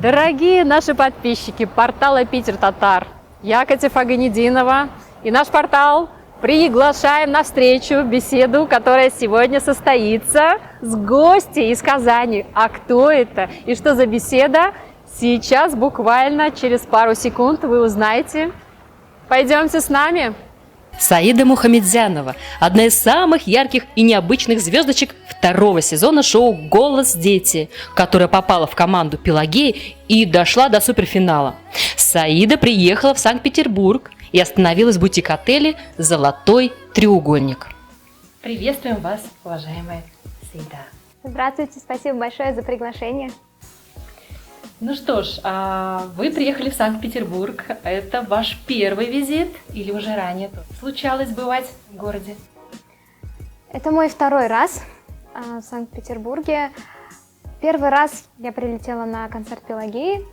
Дорогие наши подписчики портала Питер Татар, я Катя Фагнединова и наш портал приглашаем на встречу, беседу, которая сегодня состоится с гостьей из Казани. А кто это и что за беседа? Сейчас, буквально через пару секунд, вы узнаете. Пойдемте с нами. Саида Мухамедзянова – одна из самых ярких и необычных звездочек второго сезона шоу «Голос дети», которая попала в команду Пелагеи и дошла до суперфинала. Саида приехала в Санкт-Петербург и остановилась в бутик-отеле «Золотой треугольник». Приветствуем вас, уважаемая Саида. Здравствуйте, спасибо большое за приглашение. Ну что ж, вы приехали в Санкт-Петербург. Это ваш первый визит или уже ранее случалось бывать в городе? Это мой второй раз в Санкт-Петербурге. Первый раз я прилетела на концерт Пелагеи.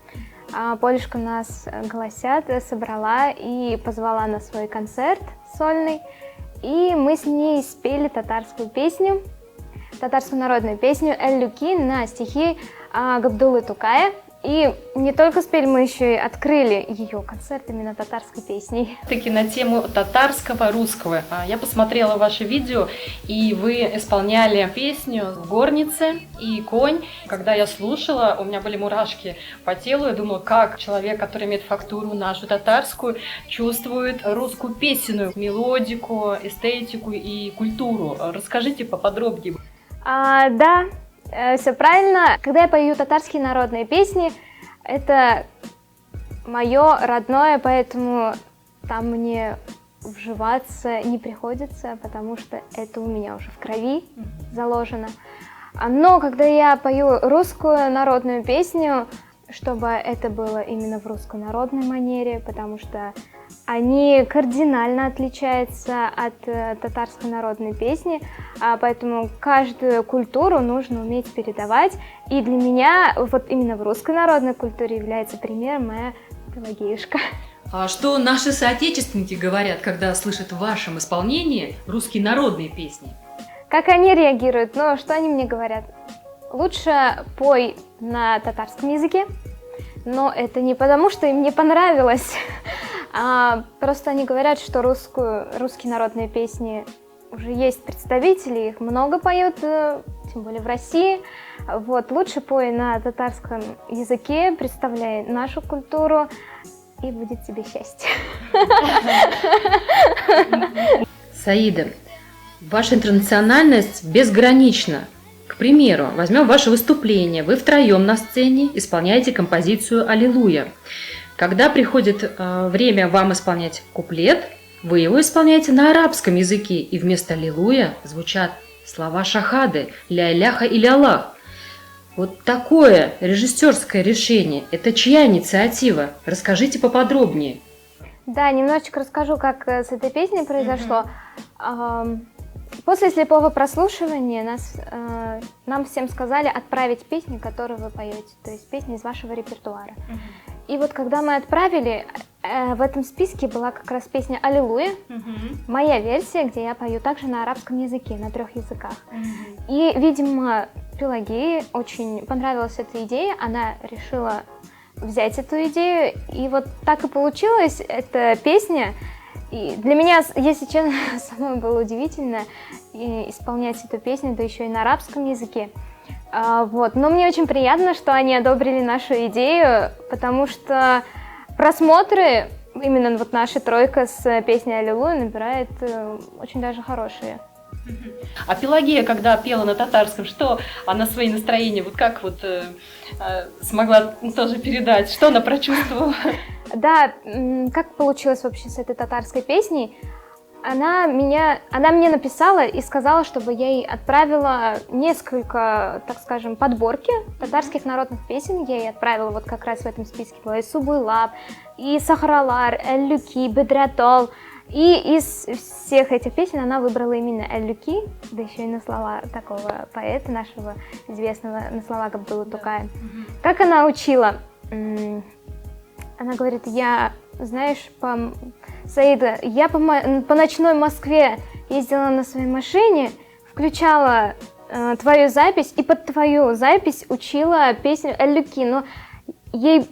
Полюшка нас «Голосят» собрала и позвала на свой концерт сольный. И мы с ней спели татарскую песню, татарскую народную песню «Эль-Люки» на стихи Габдуллы Тукая. И не только спели, мы еще и открыли ее концерт именно татарской песней. Таки на тему татарского, русского. Я посмотрела ваше видео, и вы исполняли песню в горнице и конь. Когда я слушала, у меня были мурашки по телу. Я думала, как человек, который имеет фактуру нашу татарскую, чувствует русскую песенную мелодику, эстетику и культуру. Расскажите поподробнее. Да. Все правильно. Когда я пою татарские народные песни, это мое родное, поэтому там мне вживаться не приходится, потому что это у меня уже в крови заложено. Но когда я пою русскую народную песню, чтобы это было именно в русской народной манере, потому что они кардинально отличаются от татарской народной песни, поэтому каждую культуру нужно уметь передавать. И для меня вот именно в русской народной культуре является примером моя Пелагеюшка. А что наши соотечественники говорят, когда слышат в вашем исполнении русские народные песни? Как они реагируют? Ну, что они мне говорят? Лучше пой на татарском языке, но это не потому, что им не понравилось, просто они говорят, что русские народные песни уже есть представители, их много поют, тем более в России. Вот, лучше пой на татарском языке, представляй нашу культуру, и будет тебе счастье. Саида, ваша интернациональность безгранична. К примеру, возьмем ваше выступление. Вы втроем на сцене исполняете композицию «Аллилуйя». Когда приходит время вам исполнять куплет, вы его исполняете на арабском языке, и вместо «Аллилуйя» звучат слова шахады «Ля-Иляха» или «Аллах». Вот такое режиссерское решение – это чья инициатива? Расскажите поподробнее. Да, немножечко расскажу, как с этой песней произошло. После слепого прослушивания нам всем сказали отправить песни, которые вы поете, то есть песни из вашего репертуара. И вот когда мы отправили, в этом списке была как раз песня «Аллилуйя», моя версия, где я пою также на арабском языке, на 3 языках. И, видимо, Пелагее очень понравилась эта идея, она решила взять эту идею, и вот так и получилась эта песня. И для меня, если честно, самой было удивительно исполнять эту песню, да еще и на арабском языке. Вот. Но мне очень приятно, что они одобрили нашу идею, потому что просмотры, именно вот наша тройка с песней «Аллилуйя» набирает очень даже хорошие. А Пелагея, когда пела на татарском, что она свои настроения, вот как вот смогла тоже передать, что она прочувствовала? Да, как получилось вообще с этой татарской песней? Она мне написала и сказала, чтобы я ей отправила несколько, так скажем, подборки татарских народных песен. Я ей отправила, вот как раз в этом списке была и «Субуйлап», и «Сахралар», «Эль-Люки», «Бедратол». И из всех этих песен она выбрала именно «Эль-Люки», да еще и на слова такого поэта нашего известного, на слова Габдуллы Тукая. Как она учила? Она говорит, Саида, я по ночной Москве ездила на своей машине, включала твою запись и под твою запись учила песню «Эль-Люки». Но ей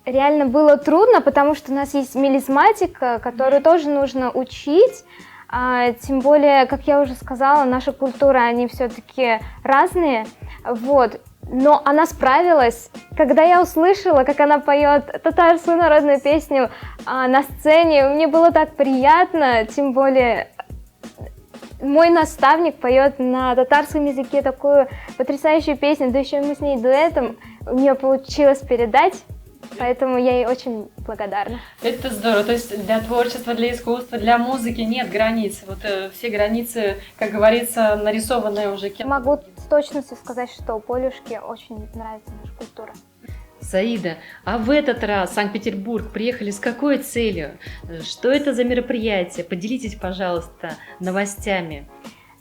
реально было трудно, потому что у нас есть мелизматика, которую тоже нужно учить. Тем более, как я уже сказала, наши культуры, они все-таки разные. Вот. Но она справилась. Когда я услышала, как она поет татарскую народную песню на сцене, мне было так приятно, тем более мой наставник поет на татарском языке такую потрясающую песню, да еще мы с ней дуэтом, у нее получилось передать, поэтому я ей очень благодарна. Это здорово, то есть для творчества, для искусства, для музыки нет границ, вот все границы, как говорится, нарисованные уже кем-то. Могу с точностью сказать, что Полюшке очень нравится наша культура. Саида, а в этот раз в Санкт-Петербург приехали с какой целью? Что это за мероприятие? Поделитесь, пожалуйста, новостями.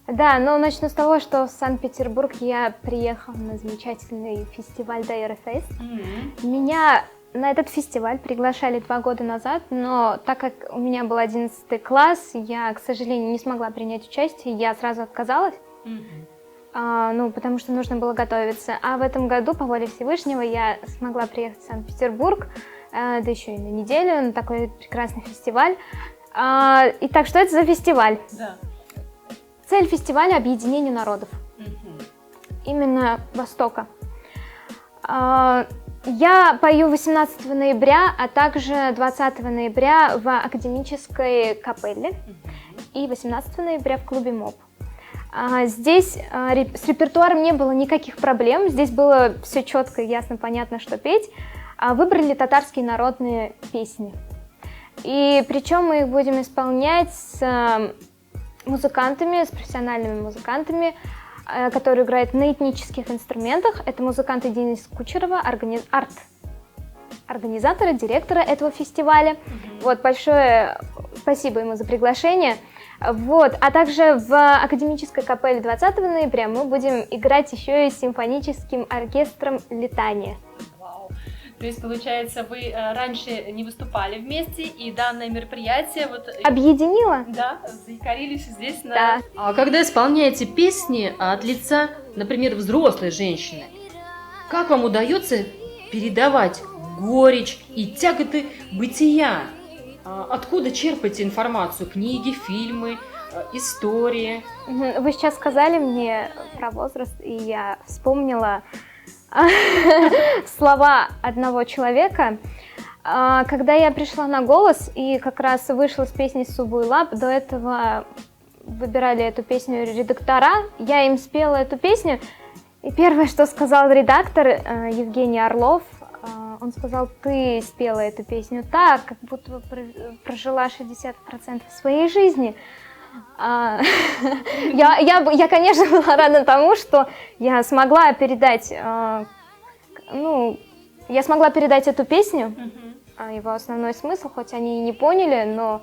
Да, но начну с того, что в Санкт-Петербург я приехала на замечательный фестиваль Дайра Фест. Меня на этот фестиваль приглашали 2 года назад, но так как у меня был 11 класс, я, к сожалению, не смогла принять участие, я сразу отказалась. Потому что нужно было готовиться. А в этом году, по воле Всевышнего, я смогла приехать в Санкт-Петербург, да еще и на неделю, на такой прекрасный фестиваль. Итак, что это за фестиваль? Да. Цель фестиваля – объединение народов. Именно Востока. Я пою 18 ноября, а также 20 ноября в академической капелле и 18 ноября в клубе МОП. Здесь с репертуаром не было никаких проблем, здесь было все четко, ясно, понятно, что петь. Выбрали татарские народные песни. И причем мы их будем исполнять с музыкантами, с профессиональными музыкантами, которые играют на этнических инструментах. Это музыканты Денис Кучерова, организатора, директора этого фестиваля. Вот, большое спасибо ему за приглашение. Вот. А также в академической капелле 20 ноября мы будем играть еще и с симфоническим оркестром «Летание». Вау. То есть, получается, вы раньше не выступали вместе, и данное мероприятие вот... Объединила? Да, заикарились здесь на... Да. А когда исполняете песни от лица, например, взрослой женщины, как вам удается передавать горечь и тяготы бытия? Откуда черпаете информацию? Книги, фильмы, истории? Вы сейчас сказали мне про возраст, и я вспомнила слова одного человека. Когда я пришла на голос и как раз вышла с песней «Субуйлап», до этого выбирали эту песню редактора, я им спела эту песню, и первое, что сказал редактор Евгений Орлов, он сказал: ты спела эту песню так, как будто прожила 60% своей жизни. Я, конечно, была рада тому, что я смогла передать, эту песню, его основной смысл, хоть они и не поняли, но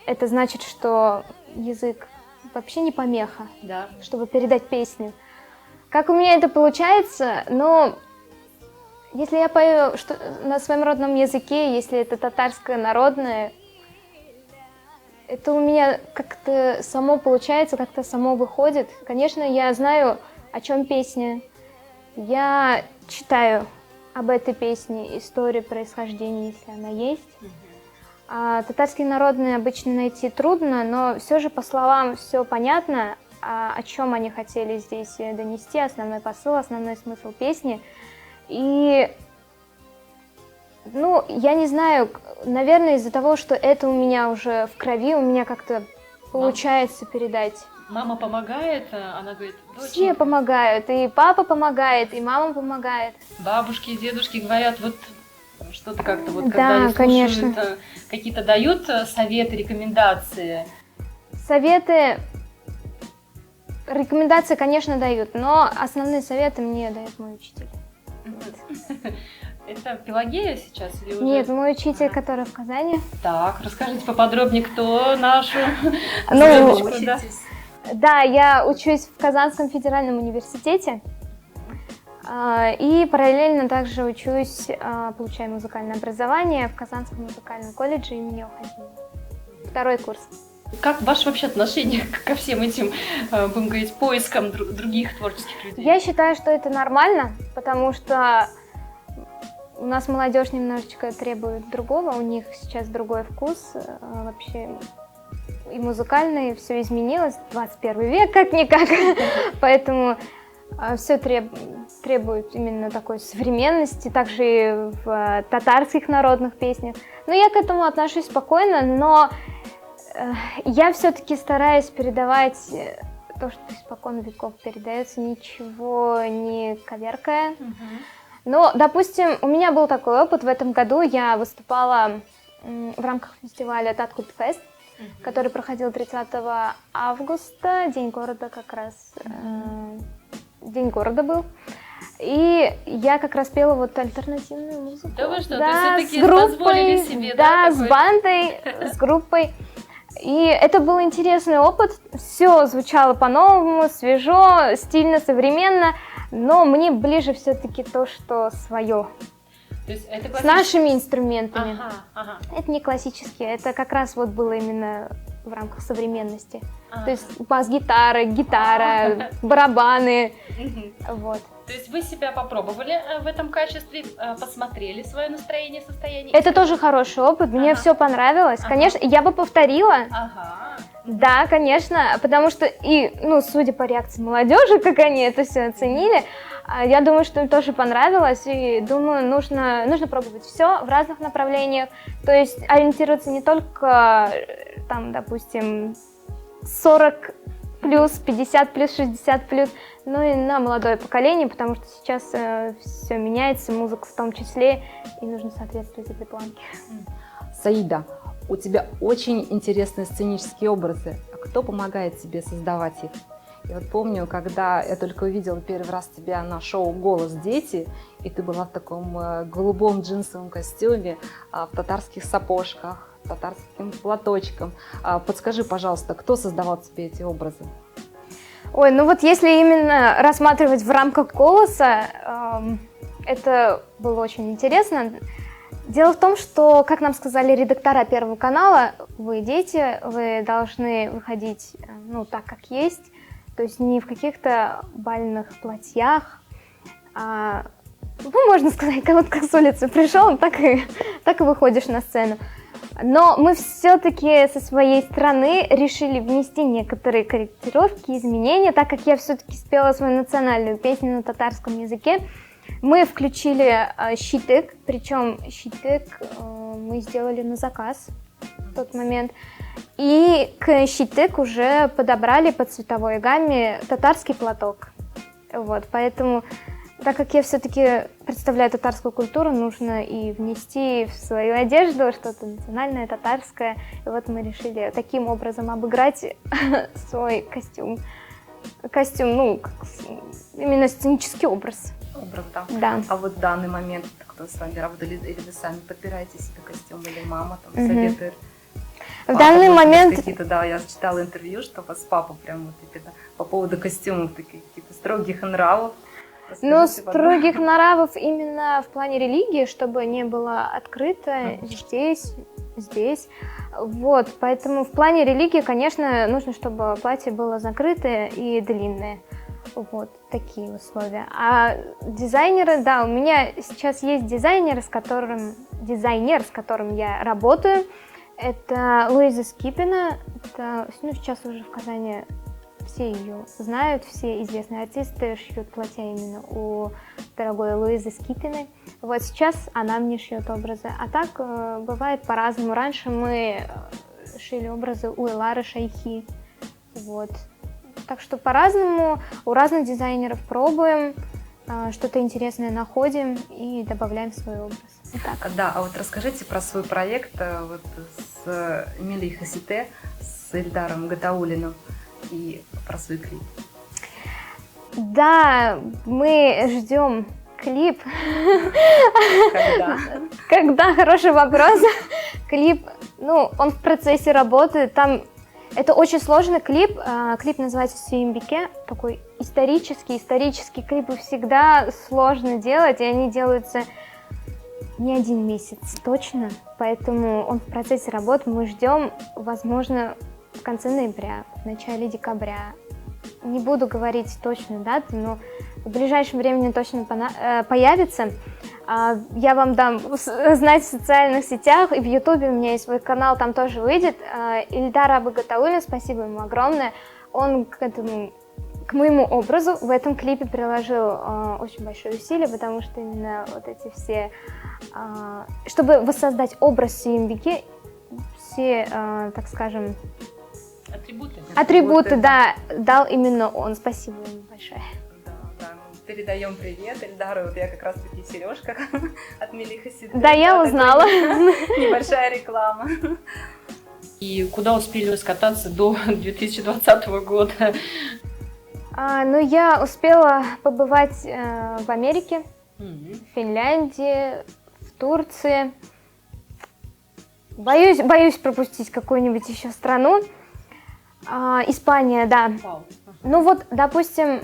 это значит, что язык вообще не помеха, Да. чтобы передать песню. Как у меня это получается? Если я пою на своем родном языке, если это татарское народное, это у меня как-то само получается, как-то само выходит. Конечно, я знаю, о чем песня. Я читаю об этой песне, историю происхождения, если она есть. Татарские народные обычно найти трудно, но все же по словам все понятно, о чем они хотели здесь донести, основной посыл, основной смысл песни. И, я не знаю, наверное, из-за того, что это у меня уже в крови, у меня как-то получается передать. Мама помогает, она говорит: Все помогают, и папа помогает, и мама помогает. Бабушки и дедушки говорят, вот что-то как-то вот, Да, когда они конечно. слушают, какие-то дают советы, рекомендации. Рекомендации, конечно, дают, но основные советы мне дает мой учитель. Это Пелагея сейчас? Или уже... Нет, мой учитель, который в Казани. Так, расскажите поподробнее, кто нашу Ну, звездочку, да? Да, я учусь в Казанском федеральном университете. И параллельно также учусь, получаю музыкальное образование в Казанском музыкальном колледже имени Охотина. 2-й курс. Как ваше вообще отношение ко всем этим, будем говорить, поискам других творческих людей? Я считаю, что это нормально, потому что у нас молодежь немножечко требует другого, у них сейчас другой вкус, вообще и музыкальный, все изменилось, 21 век как-никак, поэтому все требует именно такой современности, также и в татарских народных песнях. Но я к этому отношусь спокойно, но я все-таки стараюсь передавать то, что испокон веков передается, ничего не коверкая. Но, допустим, у меня был такой опыт. В этом году я выступала в рамках фестиваля Таткут Фест, который проходил 30 августа, День города как раз. День города был. И я как раз пела вот альтернативную музыку. Да вы что, да, то есть все-таки позволили себе, да, такой... с бандой, с группой. И это был интересный опыт. Все звучало по-новому, свежо, стильно, современно. Но мне ближе все-таки то, что свое. То есть это с нашими инструментами. Ага. Это не классические, это как раз вот было именно в рамках современности. То есть бас-гитара, гитара, барабаны. Вот. То есть вы себя попробовали в этом качестве, посмотрели свое настроение, состояние? Это тоже хороший опыт, мне все понравилось. Конечно, я бы повторила. Да, конечно, потому что судя по реакции молодежи, как они это все оценили, я думаю, что им тоже понравилось, и думаю, нужно пробовать все в разных направлениях, то есть ориентироваться не только, там, допустим, 40 плюс, 50 плюс, 60 плюс, но и на молодое поколение, потому что сейчас все меняется, музыка в том числе, и нужно соответствовать этой планке. Саида, у тебя очень интересные сценические образы. А кто помогает тебе создавать их? Я вот помню, когда я только увидела первый раз тебя на шоу «Голос дети», и ты была в таком голубом джинсовом костюме, в татарских сапожках, татарским платочком. Подскажи, пожалуйста, кто создавал тебе эти образы? Ой, ну вот если именно рассматривать в рамках «Голоса», это было очень интересно. Дело в том, что, как нам сказали редактора Первого канала, вы дети, вы должны выходить, так, как есть, то есть не в каких-то бальных платьях, можно сказать, вот как с улицы пришел, так и выходишь на сцену. Но мы все-таки со своей стороны решили внести некоторые корректировки, изменения, так как я все-таки спела свою национальную песню на татарском языке. Мы включили щитык, причем щитык мы сделали на заказ в тот момент. И к щитык уже подобрали по цветовой гамме татарский платок. Вот, поэтому, так как я все-таки представляю татарскую культуру, нужно и внести в свою одежду что-то национальное, татарское. И вот мы решили таким образом обыграть свой костюм. Именно сценический образ. Образ, да. Да. А вот в данный момент кто с вами работает, или вы сами подбираете себе костюм, или мама там советует? В данный момент... Да, я читала интервью, что у вас папа прям вот именно по поводу костюмов таких каких-то строгих нравов. Строгих нравов именно в плане религии, чтобы не было открыто здесь. Вот, поэтому в плане религии, конечно, нужно, чтобы платье было закрытое и длинное. Вот, такие условия. А дизайнеры, да, у меня сейчас есть дизайнер, с которым я работаю. Это Луиза Скипина. Это, сейчас уже в Казани все ее знают, все известные артисты шьют платья именно у дорогой Луизы Скипиной. Вот сейчас она мне шьет образы. А так бывает по-разному. Раньше мы шили образы у Элары Шайхи. Вот. Так что по-разному, у разных дизайнеров пробуем, что-то интересное находим и добавляем в свой образ. Так. Да, а вот расскажите про свой проект вот с Эмилией Хасите, с Эльдаром Гатауллиным и про свой клип. Да, мы ждем клип. Когда? Когда? Хороший вопрос. Клип, он в процессе работы, там... Это очень сложный клип. Клип называется «Сюимбике». Такой исторические клипы всегда сложно делать, и они делаются не 1 месяц точно. Поэтому он в процессе работы. Мы ждем, возможно, в конце ноября, в начале декабря. Не буду говорить точную дату, но в ближайшем времени точно появится. Я вам дам знать в социальных сетях, и в Ютубе у меня есть свой канал, там тоже выйдет. Ильдар Абагатауллин, спасибо ему огромное. Он к моему образу в этом клипе приложил очень большое усилие, потому что именно вот эти все... чтобы воссоздать образ Сыйынбеке, все, так скажем... Атрибуты, да, дал именно он. Спасибо ему большое. Передаем привет Ильдару. Вот я как раз таки сережка от Мелиха Сиды. Да, я узнала. Небольшая реклама. И куда успели вы скататься до 2020 года? Ну, я успела побывать в Америке, в Финляндии, в Турции. Боюсь пропустить какую-нибудь еще страну. Испания, да. Ну вот, допустим,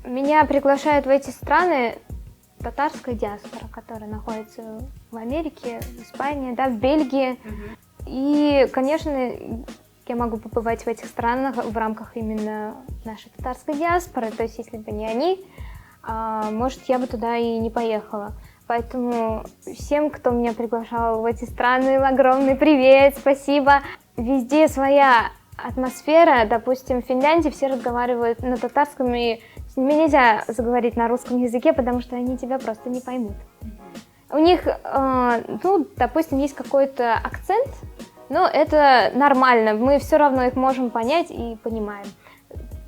меня приглашают в эти страны татарская диаспора, которая находится в Америке, в Испании, да, в Бельгии. И, конечно, я могу побывать в этих странах в рамках именно нашей татарской диаспоры. То есть, если бы не они, может, я бы туда и не поехала. Поэтому всем, кто меня приглашал в эти страны, огромный привет, спасибо. Везде своя атмосфера. Допустим, в Финляндии все разговаривают на татарском, и с ними нельзя заговорить на русском языке, потому что они тебя просто не поймут. У них, ну, допустим, есть какой-то акцент, но это нормально, мы все равно их можем понять и понимаем.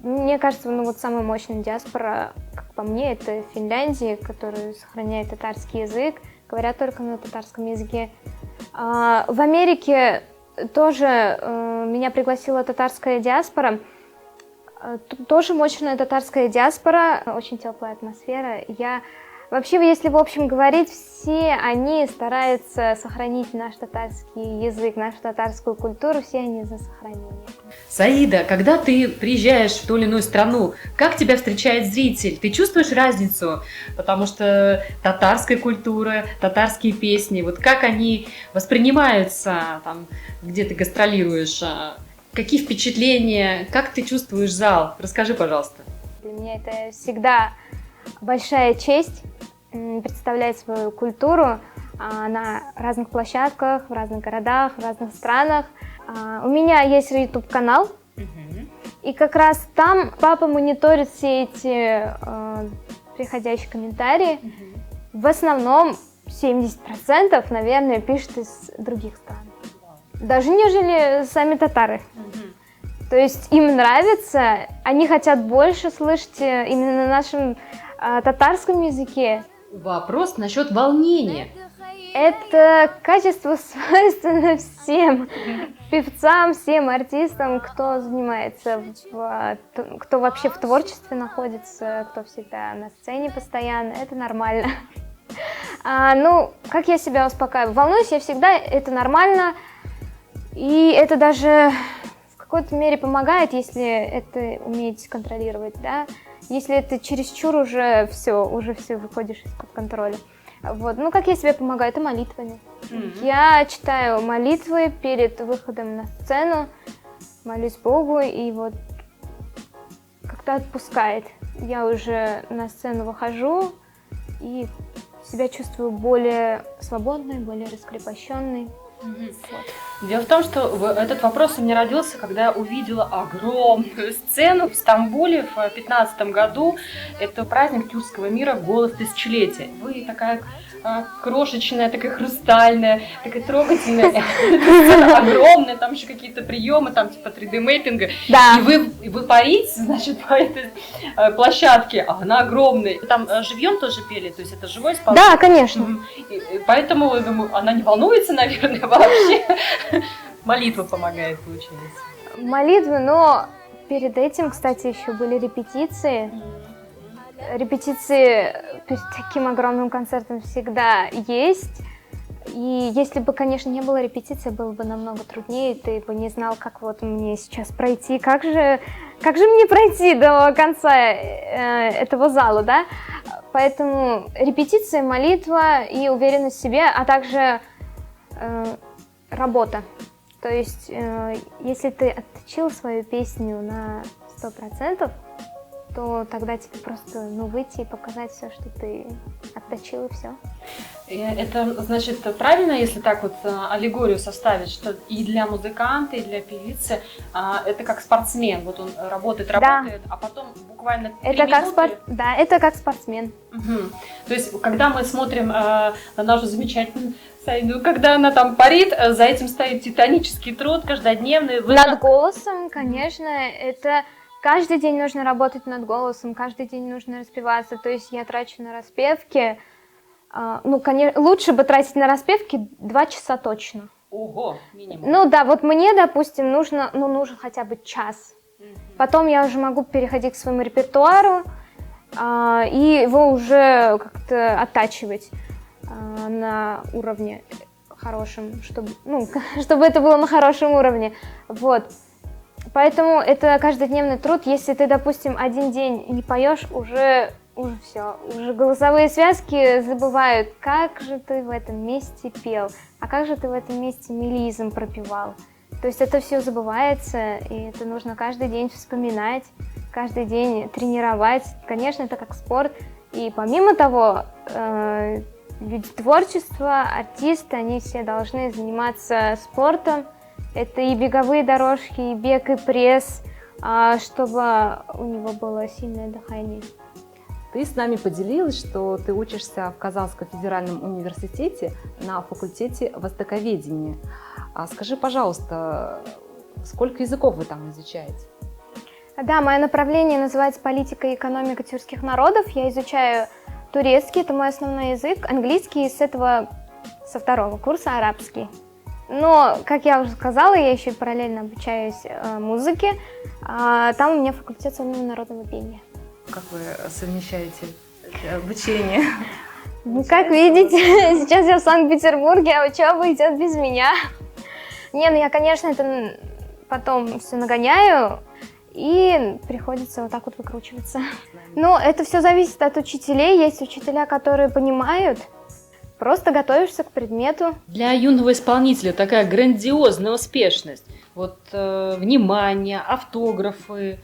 Мне кажется, ну вот самая мощная диаспора, как по мне, это Финляндия, которая сохраняет татарский язык, говорят только на татарском языке. В Америке тоже меня пригласила татарская диаспора. Тоже мощная татарская диаспора, очень теплая атмосфера. Вообще, если в общем говорить, все они стараются сохранить наш татарский язык, нашу татарскую культуру, все они за сохранение. Саида, когда ты приезжаешь в ту или иную страну, как тебя встречает зритель? Ты чувствуешь разницу? Потому что татарская культура, татарские песни, вот как они воспринимаются, там, где ты гастролируешь? Какие впечатления? Как ты чувствуешь зал? Расскажи, пожалуйста. Для меня это всегда большая честь представлять свою культуру на разных площадках, в разных городах, в разных странах. У меня есть YouTube-канал, и как раз там папа мониторит все эти приходящие комментарии. В основном 70%, наверное, пишет из других стран. Даже нежели сами татары. То есть им нравится, они хотят больше слышать именно на нашем татарском языке. Вопрос насчет волнения. Это качество свойственно всем певцам, всем артистам, кто занимается, кто вообще в творчестве находится, кто всегда на сцене постоянно, это нормально. Ну, как я себя успокаиваю? Волнуюсь я всегда, это нормально, и это даже в какой-то мере помогает, если это уметь контролировать, да? Если это чересчур уже все выходишь из-под контроля. Вот. Ну, как я себе помогаю? Это молитвами. Я читаю молитвы перед выходом на сцену, молюсь Богу, и вот как-то отпускает. Я уже на сцену выхожу и себя чувствую более свободной, более раскрепощенной. Вот. Дело в том, что этот вопрос у меня родился, когда я увидела огромную сцену в Стамбуле в 2015 году. Это праздник тюркского мира «Голос тысячелетия». Вы такая крошечная, такая хрустальная, такая трогательная. Сцена огромная, там еще какие-то приемы, там типа 3D-мэппинга. Да. И вы парите, значит, по этой площадке, а она огромная. Там живьем тоже пели, то есть это живое исполнение? Да, конечно. И поэтому, я думаю, она не волнуется, наверное, вообще. Молитва помогает, получается. Молитвы, но перед этим, кстати, еще были репетиции. Репетиции перед таким огромным концертом всегда есть. И если бы, конечно, не было репетиции, было бы намного труднее. Ты бы не знал, как вот мне сейчас пройти. Как же мне пройти до конца этого зала, да? Поэтому репетиция, молитва и уверенность в себе, а также работа. То есть, если ты отточил свою песню на 100%, то тогда тебе просто выйти и показать все, что ты отточил, и все. Это значит правильно, если так вот аллегорию составить, что и для музыканта, и для певицы это как спортсмен. Вот он работает, а потом буквально 3 это минуты... Да, это как спортсмен. Угу. То есть, когда мы смотрим на нашу замечательную Саиду, когда она там парит, за этим стоит титанический труд, каждодневный. Над голосом, конечно, это... Каждый день нужно работать над голосом, каждый день нужно распеваться. То есть я трачу на распевки. Конечно, лучше бы тратить на распевки 2 часа точно. Ого, минимум. Ну да, вот мне, допустим, нужен хотя бы час. Потом я уже могу переходить к своему репертуару и его уже как-то оттачивать на уровне хорошем, чтобы это было на хорошем уровне. Вот. Поэтому это каждодневный труд. Если ты, допустим, один день не поешь, уже все, уже голосовые связки забывают, как же ты в этом месте пел, а как же ты в этом месте мелизм пропевал. То есть это все забывается, и это нужно каждый день вспоминать, каждый день тренировать. Конечно, это как спорт. И помимо того, люди творчества, артисты, они все должны заниматься спортом. Это и беговые дорожки, и бег, и пресс, чтобы у него было сильное дыхание. Ты с нами поделилась, что ты учишься в Казанском федеральном университете на факультете востоковедения. Скажи, пожалуйста, сколько языков вы там изучаете? Да, мое направление называется «Политика и экономика тюркских народов». Я изучаю турецкий, это мой основной язык, английский, со 2-го курса арабский. Но, как я уже сказала, я еще и параллельно обучаюсь музыке. Там у меня факультет сольного народного пения. Как вы совмещаете обучение? Как видите, сейчас я в Санкт-Петербурге, а учеба идет без меня. Я, конечно, это потом все нагоняю, и приходится вот так вот выкручиваться. Но это все зависит от учителей. Есть учителя, которые понимают. Просто готовишься к предмету. Для юного исполнителя такая грандиозная успешность. Вот внимание, автографы,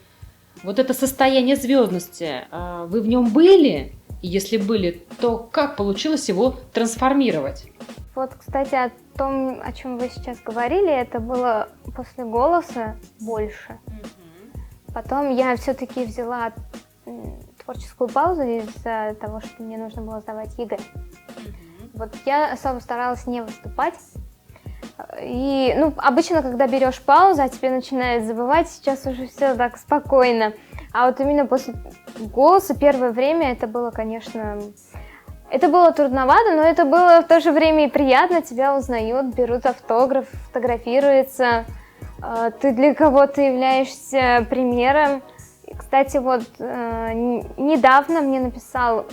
вот это состояние звездности. Вы в нем были? И если были, то как получилось его трансформировать? Вот, кстати, о том, о чем вы сейчас говорили, это было после «Голоса» больше. Потом я все-таки взяла творческую паузу из-за того, что мне нужно было сдавать ЕГЭ. Вот я особо старалась не выступать. И, обычно, когда берешь паузу, а тебе начинает забывать, сейчас уже все так спокойно. А вот именно после «Голоса» первое время это было, конечно, это было трудновато, но это было в то же время и приятно. Тебя узнают, берут автограф, фотографируются. Ты для кого-то являешься примером. И, кстати, вот недавно мне написал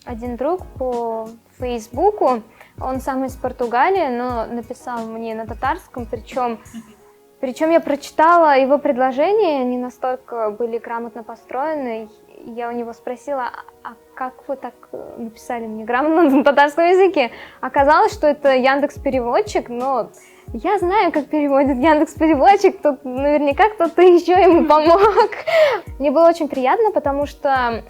один друг по Фейсбуку, он сам из Португалии, но написал мне на татарском, причем я прочитала его предложения, они настолько были грамотно построены. Я у него спросила, а как вы так написали мне грамотно на татарском языке? Оказалось, что это Яндекс.Переводчик, но я знаю, как переводит Яндекс.Переводчик, тут наверняка кто-то еще ему помог. Мне было очень приятно, потому что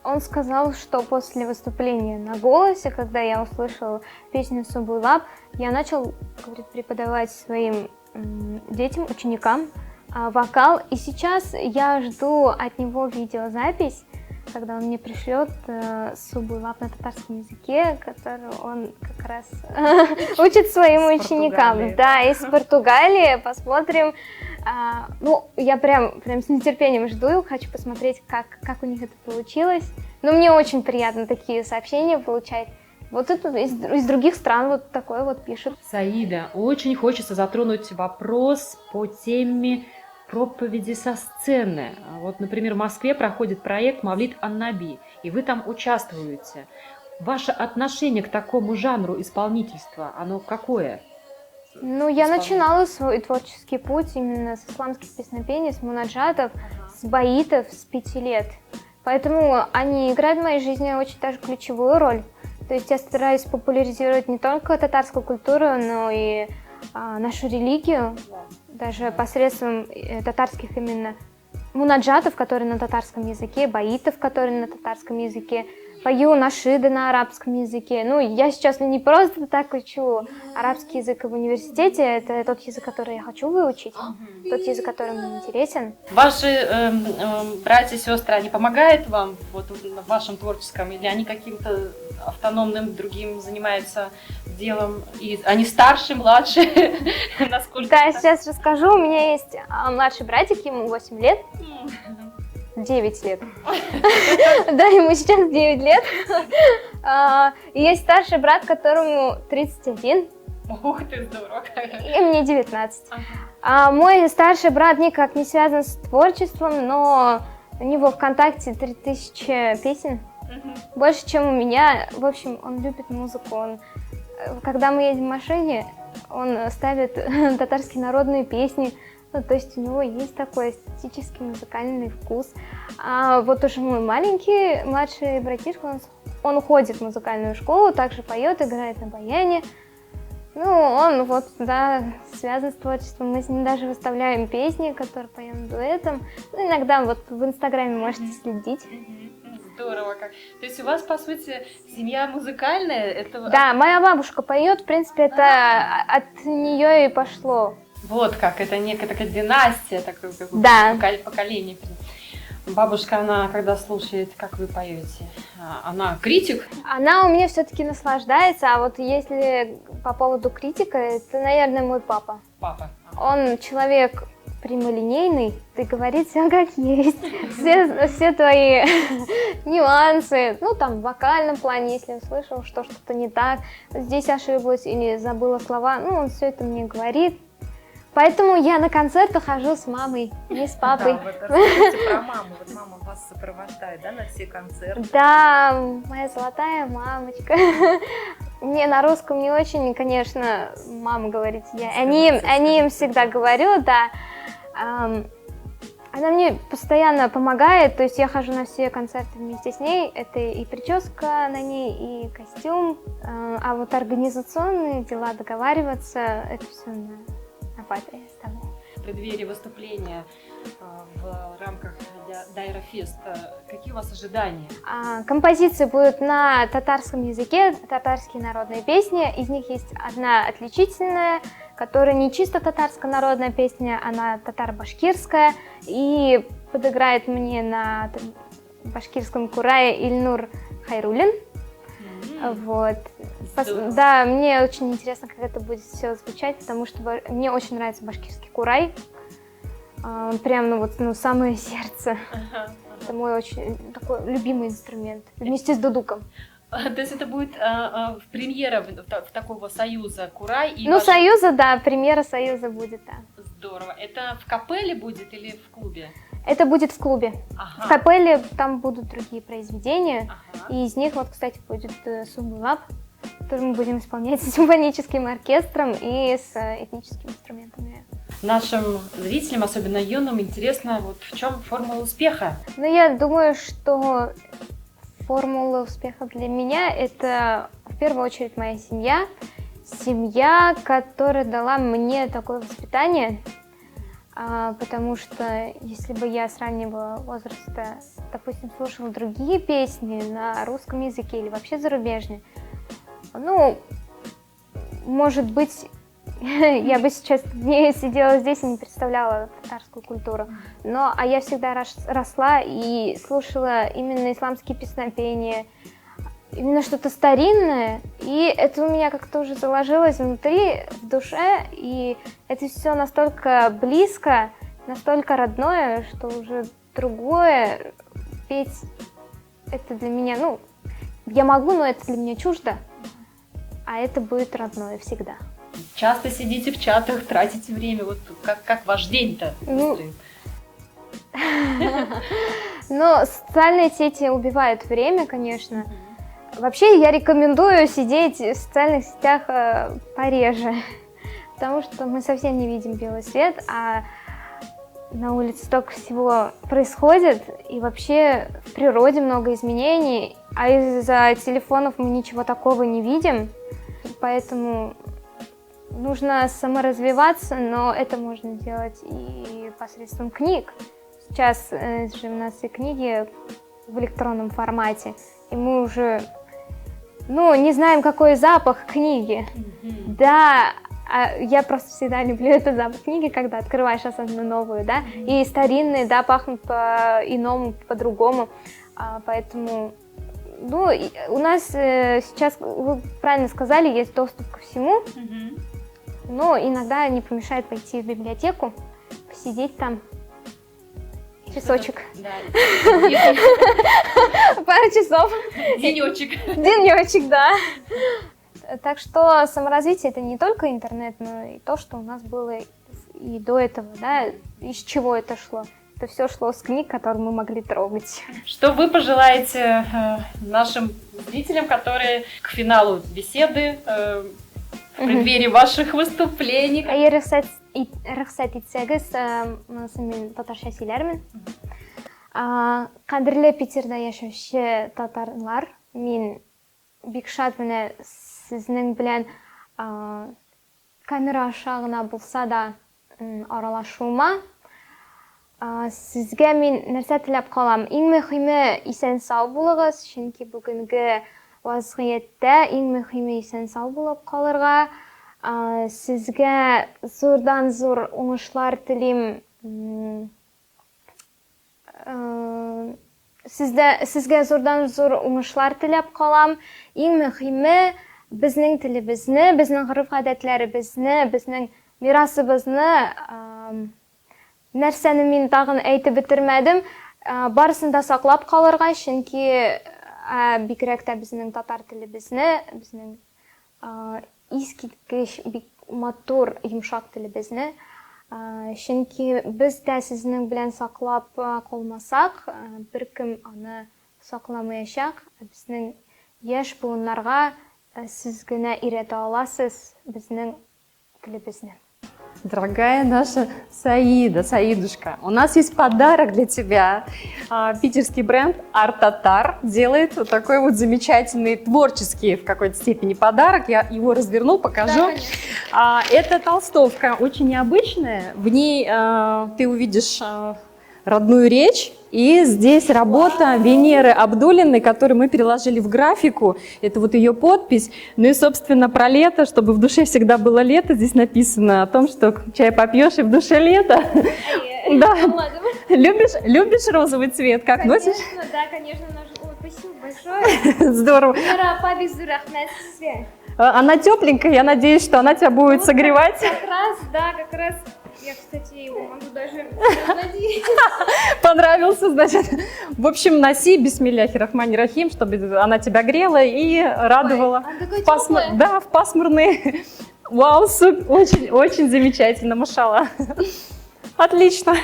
он сказал, что после выступления на «Голосе», когда я услышала песню «Субуйлап», я начал, говорит, преподавать своим детям, ученикам вокал. И сейчас я жду от него видеозапись, когда он мне пришлет «Субуйлап» на татарском языке, который он как раз учит своим ученикам. Да, из Португалии. Посмотрим. Я прям с нетерпением жду, хочу посмотреть, как у них это получилось. Но мне очень приятно такие сообщения получать. Вот это из других стран вот такое вот пишут. Саида, очень хочется затронуть вопрос по теме проповеди со сцены. Вот, например, в Москве проходит проект «Мавлид ан-Наби», и вы там участвуете. Ваше отношение к такому жанру исполнительства, оно какое? Я начинала свой творческий путь именно с исламских песнопений, с мунаджатов, с баитов с 5 лет. Поэтому они играют в моей жизни очень даже ключевую роль. То есть я стараюсь популяризировать не только татарскую культуру, но и нашу религию, даже посредством татарских именно мунаджатов, которые на татарском языке, баитов, которые на татарском языке, пою нашиды на арабском языке. Ну, я сейчас не просто так учу арабский язык в университете, это тот язык, который я хочу выучить, тот язык, который мне интересен. Ваши братья и сестры, они помогают вам вот, в вашем творческом, или они каким-то автономным другим занимаются делом? И они старше, младше? Насколько? Да, сейчас расскажу. У меня есть младший братик, ему 8 лет. 9 лет. Да, ему сейчас 9 лет. И есть старший брат, которому 31. Ух ты, здорово. И мне 19. Мой старший брат никак не связан с творчеством, но у него ВКонтакте 3000 песен. Больше, чем у меня. В общем, он любит музыку. Когда мы едем в машине, он ставит татарские народные песни. Ну, то есть у него есть такой эстетический музыкальный вкус. А вот уже мой маленький, младший братишка, он ходит в музыкальную школу, также поет, играет на баяне. Ну, он вот, да, связан с творчеством. Мы с ним даже выставляем песни, которые поем дуэтом. Ну, иногда вот в Инстаграме можете следить. Здорово как. То есть у вас, по сути, семья музыкальная? Это... Да, моя бабушка поет, в принципе, это от нее и пошло. Вот как, это некая такая династия, такое Да. поколение. Бабушка, она когда слушает, как вы поете, она критик? Она у меня все-таки наслаждается, а вот если по поводу критика, это, наверное, мой папа. Папа. Он человек прямолинейный, ты говорит все как есть, все твои нюансы, ну там в вокальном плане, если услышал, что что-то не так, здесь ошиблась или забыла слова, ну он все это мне говорит. Поэтому я на концерты хожу с мамой, не с папой. Да, вот расскажите про маму. Вот мама вас сопровождает, да, на все концерты? Да, моя золотая мамочка. Мне на русском не очень, конечно, мама говорит. Они им всегда говорю, да. Она мне постоянно помогает, то есть я хожу на все концерты вместе с ней. Это и прическа на ней, и костюм. А вот организационные дела, договариваться, это все на папе оставляю. В преддверии выступления в рамках Дайра-феста, какие у вас ожидания? Композиции будут на татарском языке, татарские народные песни. Из них есть одна отличительная, которая не чисто татарская народная песня, она татаро-башкирская. И подыграет мне на башкирском курае Ильнур Хайрулин. Вот. Да, мне очень интересно, как это будет все звучать, потому что мне очень нравится башкирский курай. Он прям, самое сердце. Это мой очень такой любимый инструмент, вместе с дудуком. То есть это будет премьера такого союза курай? И союза, да, премьера союза будет, да. Здорово. Это в капелле будет или в клубе? Это будет в клубе. Ага. В капелле там будут другие произведения, и из них, кстати, будет Сумбулап, который мы будем исполнять с симфоническим оркестром и с этническими инструментами. Нашим зрителям, особенно юным, интересно, вот в чем формула успеха? Я думаю, что формула успеха для меня – это в первую очередь моя семья. Семья, которая дала мне такое воспитание, потому что если бы я с раннего возраста, допустим, слушала другие песни на русском языке или вообще зарубежные, может быть, я бы сейчас не сидела здесь и не представляла татарскую культуру. А я всегда росла и слушала именно исламские песнопения, именно что-то старинное, и это у меня как-то уже заложилось внутри, в душе, и это все настолько близко, настолько родное, что уже другое петь, это для меня, я могу, но это для меня чуждо, а это будет родное всегда. Часто сидите в чатах, тратите время, вот как ваш день-то? Социальные сети убивают время, конечно. Вообще я рекомендую сидеть в социальных сетях пореже, потому что мы совсем не видим белый свет, а на улице столько всего происходит, и вообще в природе много изменений, а из-за телефонов мы ничего такого не видим, поэтому нужно саморазвиваться, но это можно делать и посредством книг. сейчас же у нас и книги в электронном формате, и мы уже, ну, не знаем, какой запах книги. Да, я просто всегда люблю этот запах книги, когда открываешь особенно новую, да, и старинные, да, пахнут по-иному, по-другому, поэтому, ну, у нас сейчас, вы правильно сказали, есть доступ ко всему, но иногда не помешает пойти в библиотеку, посидеть там часочек. Пару часов. Денечек, да. Так что саморазвитие — это не только интернет, но и то, что у нас было и до этого, да, из чего это шло. Это все шло с книг, которые мы могли трогать. Что вы пожелаете нашим зрителям, которые к финалу беседы, в преддверии ваших выступлений? Рөхсәт итсәгез, мен татарча сөйләрмен. Кадерле Питерда яшәүче татарлар, мин бик шат менә сезнең белән камера аша гына булса да аралашуыма. Сезгә мин нәрсә теләп калам? Иң мөһиме исән сау булыгыз, чөнки бүгенге вазгыятьтә иң мөһиме исән сау булып калырга. Сезгә зурдан зур уңышлар телим. Сезгә зурдан зур уңышлар теләп калам. Иң мөһиме безнең телебезне, безнең гореф-гадәтләребезне, безнең мирасыбызны, нәрсәне мин тагын әйтеп бетермәдем, барысын да саклап калырга, чөнки бигрәк тә безнең татар телебезне, безнең искиткеч, бик матур, йомшак телебезне, чөнки без дә сезнең белән саклап калмасак, беркем аны сакламаячак. Безнең яшь буыннарга сез генә өйрәтә аласыз безнең телебезне. Дорогая наша Саида, Саидушка, у нас есть подарок для тебя. Питерский бренд Art-Tatar делает вот такой вот замечательный творческий в какой-то степени подарок. Я его разверну, покажу. Да, это толстовка очень необычная. В ней ты увидишь родную речь. И здесь работа Венеры Абдулиной, которую мы переложили в графику. Это вот ее подпись. Ну и, собственно, про лето, чтобы в душе всегда было лето. Здесь написано о том, что чай попьешь и в душе лето. Да. Любишь розовый цвет? Как носишь? Да, конечно. Спасибо большое. Здорово. Она тепленькая, я надеюсь, что она тебя будет согревать. Как раз. Я, кстати, его могу даже надеть. Понравился, значит. В общем, носи бисмилляхи рахмани рахим, чтобы она тебя грела и радовала. Да, в пасмурные. Вау, супер, очень замечательно, машалла. Отлично.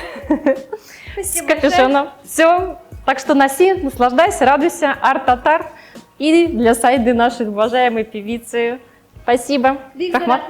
Спасибо. С капюшоном. Все. Так что носи, наслаждайся, радуйся. Art-Tatar. И для Сайды, нашей уважаемой певицы. Спасибо. Рахмат.